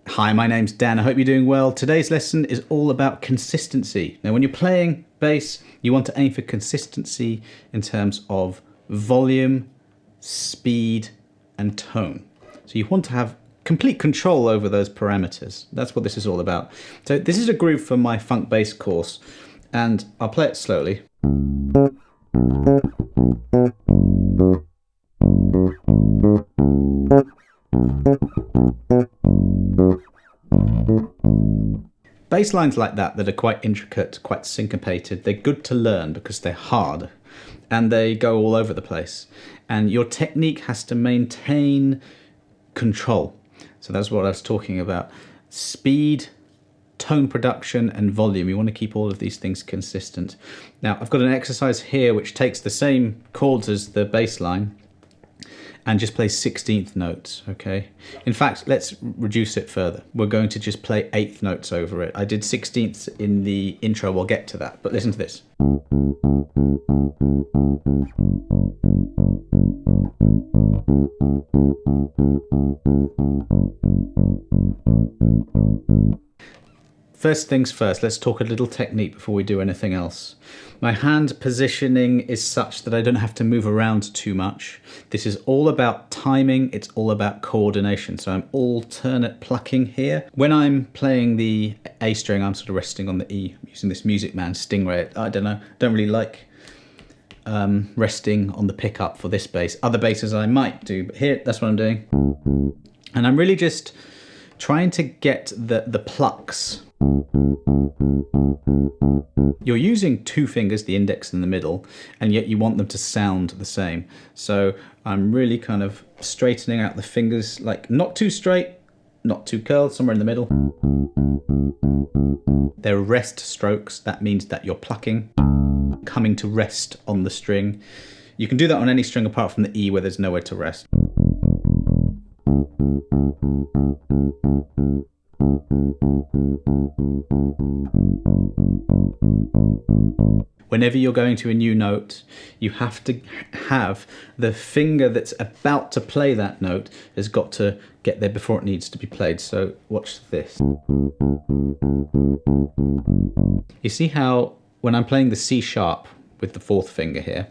Hi, my name's Dan. I hope you're doing well. Today's lesson is all about consistency. Now, when you're playing bass, you want to aim for consistency in terms of volume, speed, and tone. So you want to have complete control over those parameters. That's what this is all about. So this is a groove for my funk bass course, and I'll play it slowly. Bass lines like that are quite intricate, quite syncopated, they're good to learn because they're hard and they go all over the place. And your technique has to maintain control. So that's what I was talking about. Speed, tone production, and volume. You want to keep all of these things consistent. Now, I've got an exercise here which takes the same chords as the bass line and just plays 16th notes, okay? In fact, let's reduce it further. We're going to just play 8th notes over it. I did 16ths in the intro, we'll get to that, but listen to this. First things first, let's talk a little technique before we do anything else. My hand positioning is such that I don't have to move around too much. This is all about timing, it's all about coordination. So I'm alternate plucking here. When I'm playing the A string, I'm sort of resting on the E, using this Music Man Stingray. I don't know, don't really like resting on the pickup for this bass. Other basses I might do, but here, that's what I'm doing. And I'm really just trying to get the plucks. You're using two fingers, the index and the middle, and yet you want them to sound the same. So I'm really kind of straightening out the fingers, like not too straight, not too curled, somewhere in the middle. They're rest strokes. That means that you're plucking, coming to rest on the string. You can do that on any string apart from the E where there's nowhere to rest. Whenever you're going to a new note, you have to have the finger that's about to play that note has got to get there before it needs to be played. So watch this. You see how when I'm playing the C sharp with the fourth finger here,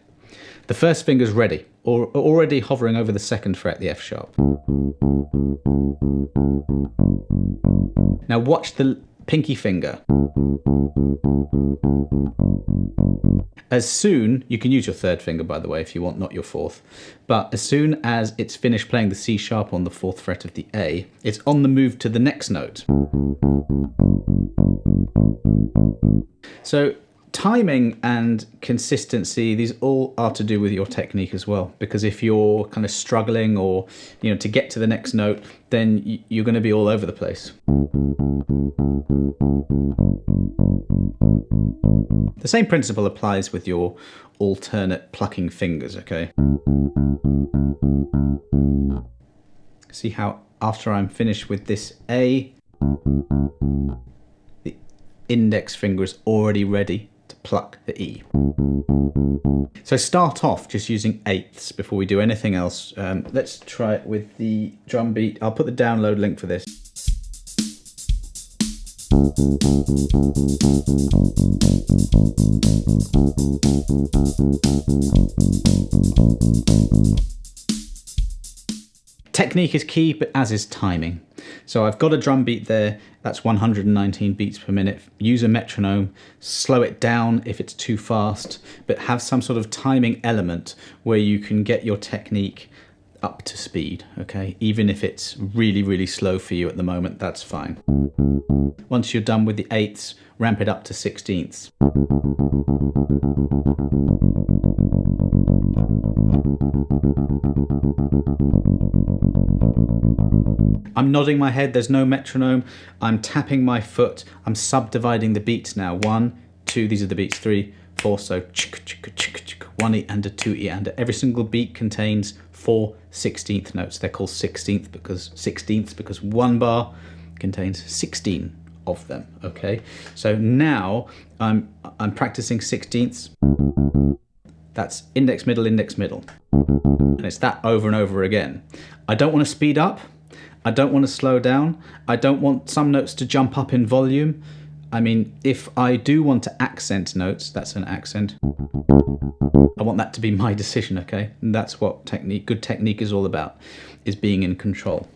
the first finger's ready, or already hovering over the second fret, the F sharp. Now watch the pinky finger. As soon, you can use your third finger by the way if you want, not your fourth, but as soon as it's finished playing the C sharp on the fourth fret of the A, it's on the move to the next note. So timing and consistency, these all are to do with your technique as well, because if you're kind of struggling or to get to the next note, then you're going to be all over the place. The same principle applies with your alternate plucking fingers, okay? See how after I'm finished with this A, the index finger is already ready to pluck the E. So start off just using eighths before we do anything else. Let's try it with the drum beat. I'll put the download link for this. Technique is key, but as is timing. So I've got a drum beat there, that's 119 beats per minute. Use a metronome, slow it down if it's too fast, but have some sort of timing element where you can get your technique up to speed, okay? Even if it's really, really slow for you at the moment, that's fine. Once you're done with the eighths, ramp it up to 16ths. I'm nodding my head, there's no metronome. I'm tapping my foot. I'm subdividing the beats now. 1, 2, these are the beats, 3, 4, so chicka, chicka, chicka, chicka, 1 E and a 2 E and a. Every single beat contains 4/16 notes. They're called 16th because one bar contains 16 of them. Okay, so now I'm practicing 16ths. That's index, middle, and it's that over and over again. I don't want to speed up. I don't want to slow down. I don't want some notes to jump up in volume. I mean, if I do want to accent notes, that's an accent. I want that to be my decision, okay? And that's what good technique is all about, is being in control.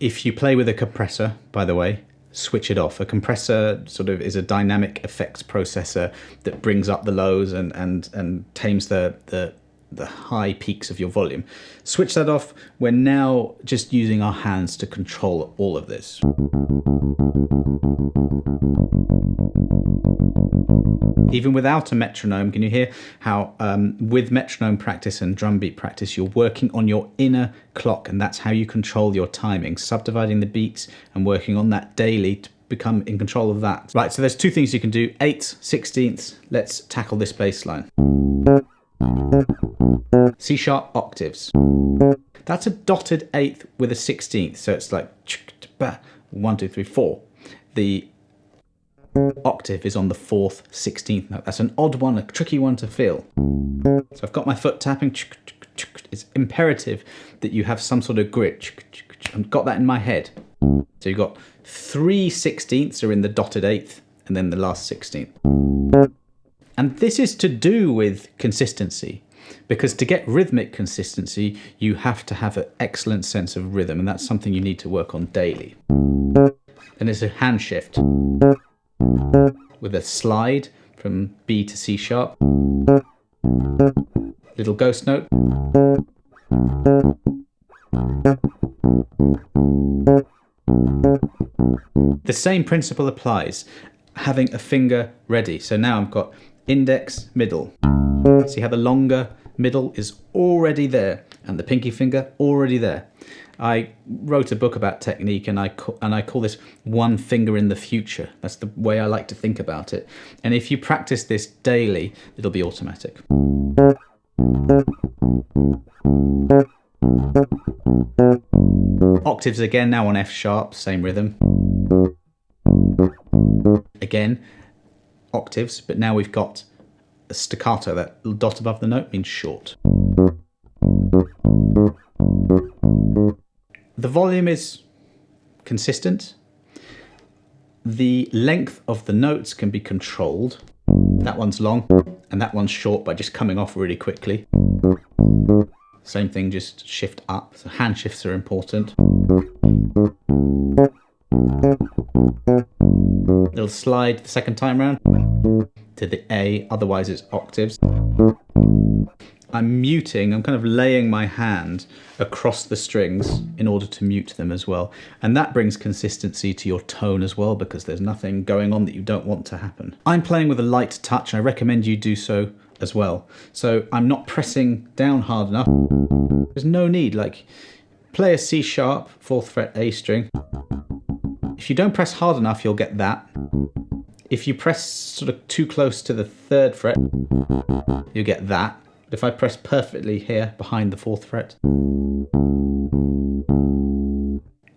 If you play with a compressor, by the way, switch it off. A compressor sort of is a dynamic effects processor that brings up the lows and tames the high peaks of your volume. Switch that off. We're now just using our hands to control all of this. Even without a metronome, can you hear how with metronome practice and drum beat practice, you're working on your inner clock, and that's how you control your timing, subdividing the beats and working on that daily to become in control of that. Right, so there's two things you can do, 8/, 16ths. Let's tackle this bass line. C sharp octaves. That's a dotted eighth with a 16th, so it's like 1, 2, 3, 4. The octave is on the 4th 16th note. That's an odd one, a tricky one to feel. So I've got my foot tapping. It's imperative that you have some sort of grit. I've got that in my head. So you've got 3 16ths are in the dotted eighth, and then the last 16th. And this is to do with consistency, because to get rhythmic consistency, you have to have an excellent sense of rhythm, and that's something you need to work on daily. Then there's a hand shift with a slide from B to C sharp, little ghost note, the same principle applies, having a finger ready. So now I've got index, middle. See how the longer middle is already there and the pinky finger already there. I wrote a book about technique, and I call this one finger in the future. That's the way I like to think about it. And if you practice this daily, it'll be automatic. Octaves again, now on F sharp, same rhythm. Again, octaves, but now we've got a staccato. That little dot above the note means short. The volume is consistent. The length of the notes can be controlled. That one's long and that one's short by just coming off really quickly. Same thing, just shift up. So hand shifts are important. Little slide the second time round to the A, otherwise it's octaves. I'm muting, I'm kind of laying my hand across the strings in order to mute them as well. And that brings consistency to your tone as well, because there's nothing going on that you don't want to happen. I'm playing with a light touch, and I recommend you do so as well. So I'm not pressing down hard enough. There's no need, like play a C sharp, 4th fret A string. If you don't press hard enough, you'll get that. If you press sort of too close to the 3rd fret, you'll get that. But if I press perfectly here behind the 4th fret, you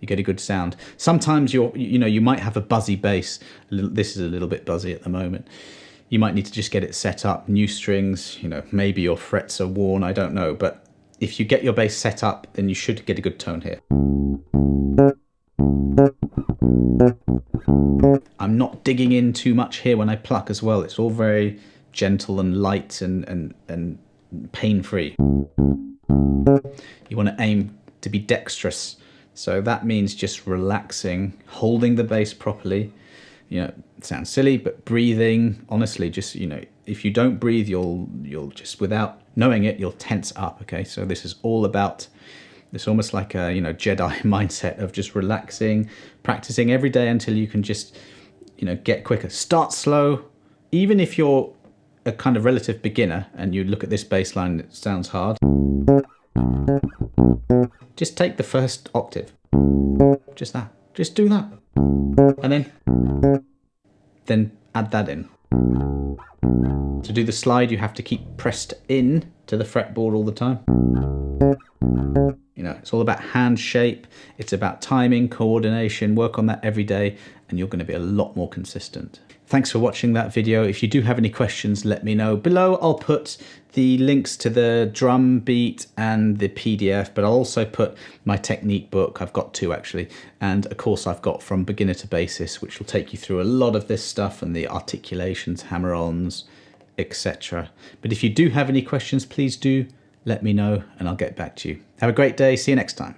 get a good sound. Sometimes you might have a buzzy bass. This is a little bit buzzy at the moment. You might need to just get it set up. New strings, maybe your frets are worn, I don't know. But if you get your bass set up, then you should get a good tone here. I'm not digging in too much here when I pluck as well. It's all very gentle and light and pain-free. You want to aim to be dexterous. So that means just relaxing, holding the bass properly. It sounds silly, but breathing, honestly, just, if you don't breathe, you'll just, without knowing it, you'll tense up, okay? So this is all about, it's almost like a, Jedi mindset of just relaxing, practicing every day until you can just, get quicker. Start slow. Even if you're a kind of relative beginner and you look at this bass line, it sounds hard. Just take the first octave. Just that. Just do that. And then add that in. To do the slide, you have to keep pressed in to the fretboard all the time. You know, it's all about hand shape. It's about timing, coordination. Work on that every day and you're going to be a lot more consistent. Thanks for watching that video. If you do have any questions, let me know. Below, I'll put the links to the drum beat and the PDF, but I'll also put my technique book. I've got two actually. And a course I've got from beginner to basis, which will take you through a lot of this stuff and the articulations, hammer-ons, etc. But if you do have any questions, please do let me know and I'll get back to you. Have a great day. See you next time.